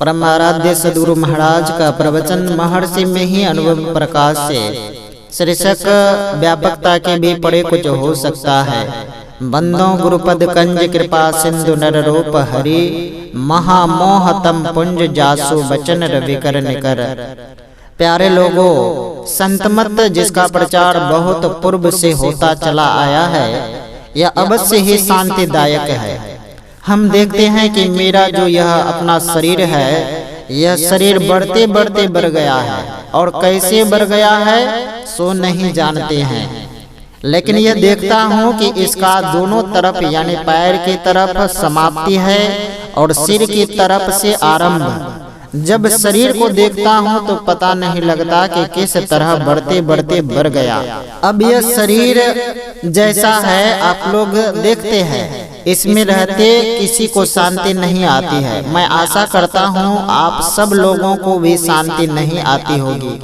परम आराध्य सद्गुरु महाराज का प्रवचन महर्षि में ही अनुभव प्रकाश से शीर्षक व्यापकता के भी परे कुछ हो सकता है। बंदों गुरुपद कंज कृपा सिंधु नर रूप हरि महामोहतम पुंज जासु बचन रवि कर निकर। प्यारे लोगों, संतमत जिसका प्रचार बहुत पूर्व से होता चला आया है, यह अवश्य ही शांतिदायक है। हम देखते हैं कि मेरा जो यह अपना शरीर है, यह शरीर बढ़ते बढ़ते बढ़ गया है और कैसे बढ़ गया है सो नहीं जानते हैं। लेकिन यह देखता हूँ कि इसका दोनों तरफ यानी पैर की तरफ समाप्ति है और सिर की तरफ से आरंभ। जब शरीर को देखता हूँ तो पता नहीं लगता कि किस तरह बढ़ते बढ़ते बढ़ गया। अब यह शरीर जैसा है आप लोग देखते हैं, इसमें रहते किसी को शांति नहीं आती है। मैं आशा करता हूँ आप सब लोगों को भी शांति नहीं आती होगी।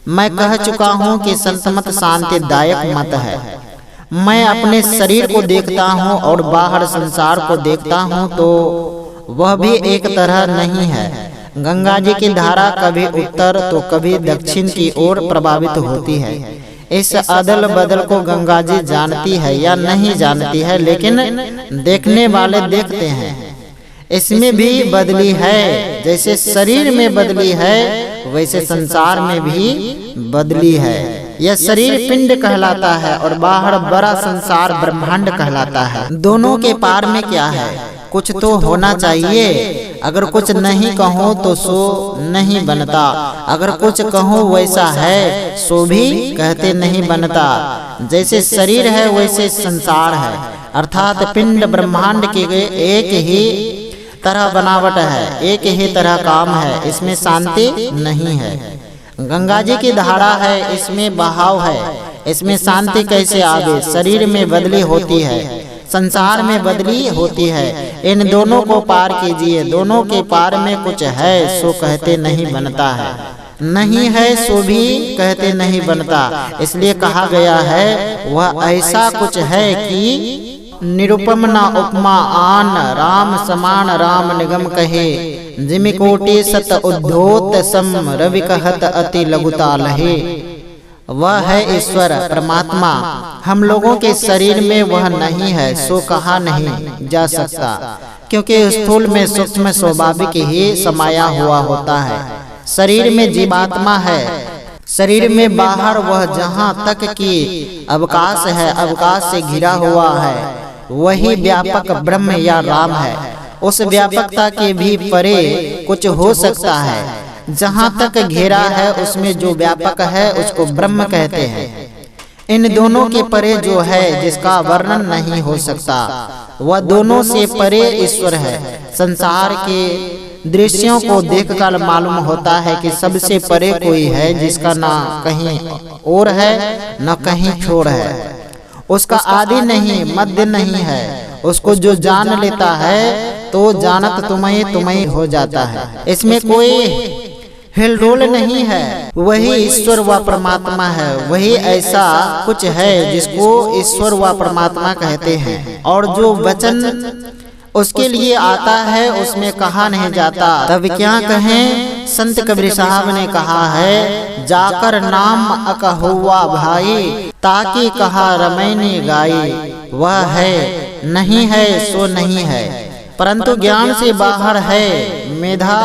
मैं कह चुका हूँ कि संतमत शांतिदायक मत है। मैं अपने शरीर को देखता हूँ और बाहर संसार को देखता हूँ तो वह भी एक तरह नहीं है। गंगा जी की धारा कभी उत्तर तो कभी दक्षिण की ओर प्रभावित होती है। इस अदल बदल को गंगा जी जानती है या नहीं जानती है, लेकिन देखने वाले देखते हैं। इसमें भी बदली है, जैसे शरीर में बदली है वैसे संसार में भी बदली है। यह शरीर पिंड कहलाता है और बाहर बड़ा संसार ब्रह्मांड कहलाता है। दोनों के पार में क्या है? कुछ तो होना चाहिए। अगर कुछ नहीं कहो तो सो नहीं बनता, अगर कुछ कहो वैसा है सो भी कहते नहीं बनता। जैसे शरीर है वैसे संसार है, अर्थात पिंड ब्रह्मांड की एक ही तरह बनावट है, एक ही तरह काम है, इसमें शांति नहीं है। गंगा जी की धारा है, इसमें बहाव है, इसमें शांति कैसे आवे? शरीर में बदली होती है, संसार में बदली होती है। इन दोनों को पार कीजिए। दोनों के पार में कुछ है सो कहते नहीं बनता है, नहीं है सो भी कहते नहीं बनता। इसलिए कहा गया है वह ऐसा कुछ है कि निरुपम न उपमा आन, राम समान राम निगम कहे, जिमि कोटि सत उद्धोत सम रवि कहत अति लघुता लहे। वह है ईश्वर परमात्मा। हम लोगों के शरीर में वह नहीं है सो कहा नहीं जा सकता, क्योंकि स्थूल में सूक्ष्म स्वाभाविक ही समाया हुआ होता है। शरीर में जीवात्मा है, शरीर में बाहर वह जहाँ तक की अवकाश है, अवकाश से घिरा हुआ है, वही व्यापक ब्रह्म या राम है। उस व्यापकता के भी परे कुछ हो सकता है। जहाँ तक घेरा है उसमें जो व्यापक है उसको ब्रह्म कहते हैं। इन दोनों के परे जो है जिसका वर्णन नहीं हो सकता, वह दोनों से परे ईश्वर है। संसार के दृश्यों को देखकर मालूम होता है कि सबसे परे कोई है जिसका ना कहीं और है न कहीं छोर है। उसका आदि नहीं मध्य नहीं है। उसको जो जान लेता है तो जानत तुम्हें तुम्हें हो जाता है। इसमें कोई हिलडोल नहीं है। वही ईश्वर व परमात्मा है। वही ऐसा कुछ है जिसको ईश्वर व परमात्मा कहते हैं। और जो वचन उसके लिए आता है उसमें कहा नहीं जाता। तब क्या कहें? संत कबीर साहब ने कहा है, जाकर नाम अकहुआ भाई, ताकि कहा रमैनी गाई। वह है, नहीं है सो नहीं है, परंतु ज्ञान से बाहर है, मेधा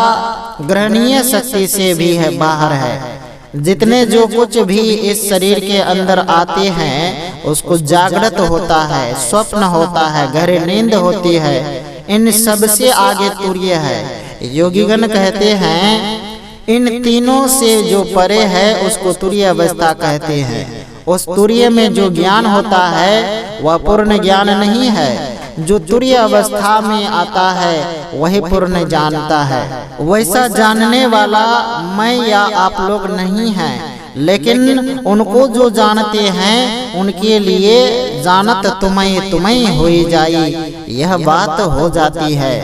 ग्रहणीय शक्ति से भी है बाहर है। जितने जो कुछ भी इस शरीर के अंदर आते हैं उसको जागृत होता है, स्वप्न होता है, गहरी नींद होती है। इन सब से आगे तुर्य है। योगीगण कहते हैं इन तीनों से जो परे है उसको तुर्य अवस्था कहते हैं। उस तुर्य में जो ज्ञान होता है वह पूर्ण ज्ञान नहीं है। जो तुर्य अवस्था में आता है वही पूर्ण जानता है। वैसा जानने वाला मैं या आप लोग नहीं हैं, लेकिन उनको जो जानते हैं उनके लिए जानत तुम्हें तुम्हें हो जाई, यह बात हो जाती है।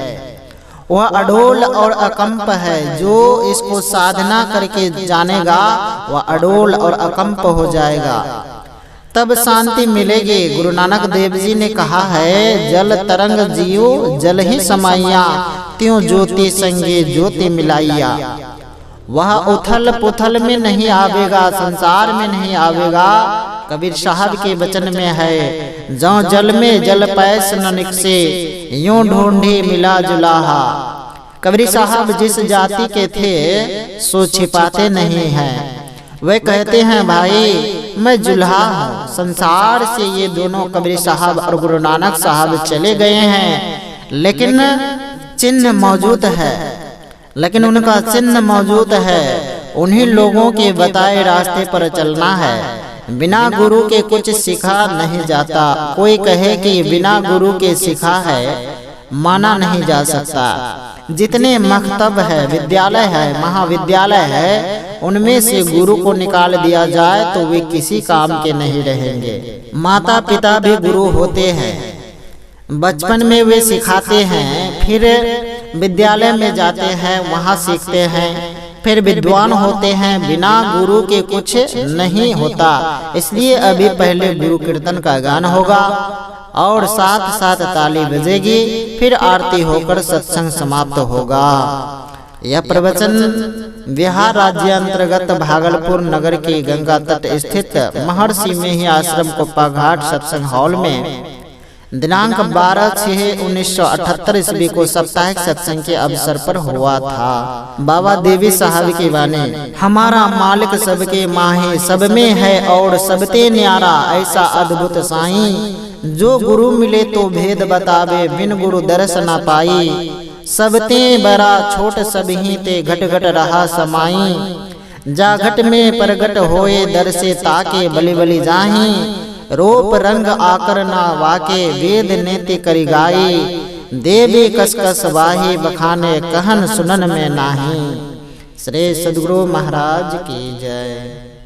वह अडोल और अकंप है। जो इसको साधना करके जानेगा वह अडोल और अकंप हो जाएगा, तब शांति मिलेगी। गुरु नानक देव जी ने कहा है, जल तरंग जियो जल ही समाइया, त्यों ज्योति संगे ज्योति मिलाइया। वह उथल पुथल में नहीं आवेगा, संसार में नहीं आवेगा। कबीर साहब के वचन में है, जौ जल में जल पैस न निकसे, यूं ढूंढे मिला जुलाहा। कबीर साहब जिस जाति के थे सो छिपाते नहीं हैं। वे कहते हैं भाई मैं जुल्हा हूँ। संसार से ये दोनों कबीर साहब और गुरु नानक साहब चले गए हैं, लेकिन चिन्ह मौजूद है, लेकिन उनका चिन्ह मौजूद है। उन्हीं लोगों के बताए रास्ते पर चलना है। बिना गुरु के कुछ सीखा नहीं जाता। कोई कहे कि बिना गुरु के सीखा है माना नहीं जा सकता। जितने मकतब है, विद्यालय है, महाविद्यालय है, उनमें से गुरु को निकाल दिया जाए तो वे किसी काम के नहीं रहेंगे। माता पिता भी गुरु होते हैं। बचपन में वे सिखाते हैं, फिर विद्यालय में जाते हैं, वहाँ सीखते हैं, फिर विद्वान होते हैं। बिना गुरु के कुछ नहीं होता। इसलिए अभी पहले गुरु कीर्तन का गान होगा और साथ साथ ताली बजेगी, फिर आरती होकर सत्संग समाप्त होगा। यह प्रवचन बिहार राज्य अंतर्गत भागलपुर नगर के गंगा तट स्थित महर्षि मेही आश्रम कोप्पा घाट सत्संग हॉल में दिनांक 12/6/1978 ईस्वी को साप्ताहिक सत्संग के अवसर पर हुआ था। बाबा देवी साहब की वाणी, हमारा मालिक सबके माहे, सब में है और सबते न्यारा, ऐसा अद्भुत साईं। जो गुरु मिले तो भेद बतावे, बिन गुरु दर्श न पाई। सबते बड़ा छोट सबही ते घट घट रहा समाई। जा घट में प्रगट होए दर से ताके बलि बलि जाही। रूप रंग आकर ना वाके, वेद नेति करी गाई। देवी कसकस वाही बखाने, कहन सुनन में नाही। श्री सद्गुरु महाराज की जय।